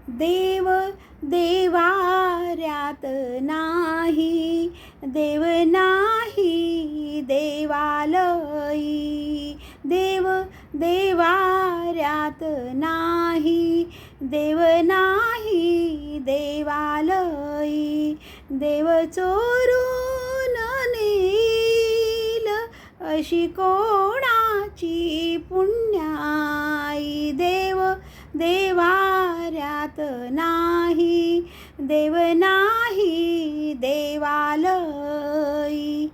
देव देवाऱ्यात नाही, देव नाही देवालयी. देव देवाऱ्यात नाही, देव नाही देवालयी. देव चोरून नेईल अशी कोणाची पुण्याई. देव देवाऱ्यात नाही, देव नाही देवालयी.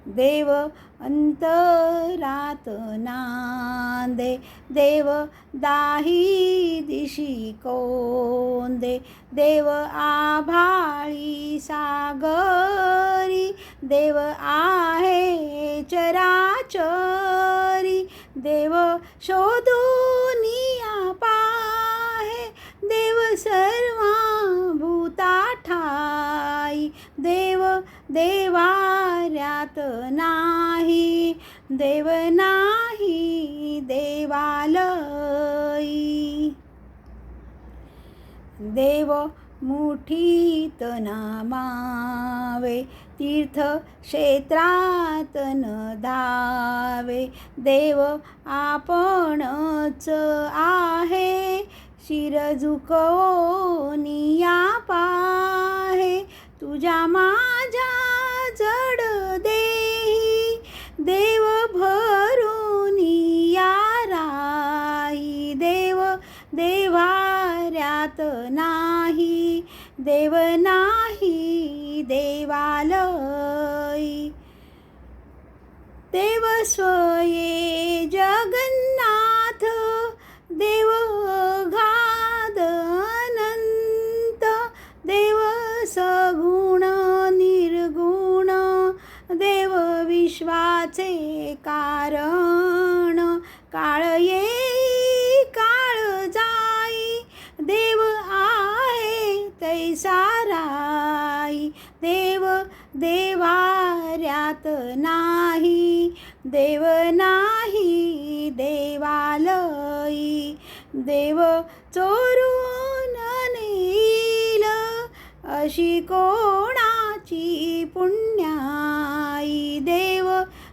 देव अंतरात नांदे, देव दाही दिशी कोंदे. देव आभाळी सागरी, देव आहे चराचरी. देव शोधूनिया पाहे, देव सर्वा भूता ठाई. देव देवाऱ्यात नाही, देव नाही देवालयी. देव मुठीत नामावे, तीर्थ क्षेत्रात न धावे. देव आपणच आहे, शिर झुकवूनिया पाहे. तुझ्या माझ्या जड देही, देव भरूनिया राही. देव देवाऱ्यात नाही, देव नाही देवालयी. देव स्वये जगन्नाथ, देव अगाध अनंत. देव सगुण निर्गुण, देव विश्वाचे कारण. काळ येई काळ जाई, देव आहे तैसा राई. देव देवाऱ्यात नाही, देव नाही देवालयी. देव चोरून नेईल अशी कोणाची पुण्याई. देव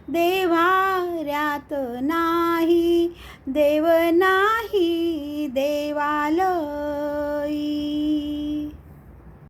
देवाऱ्यात नाही, देव नाही देवालयी.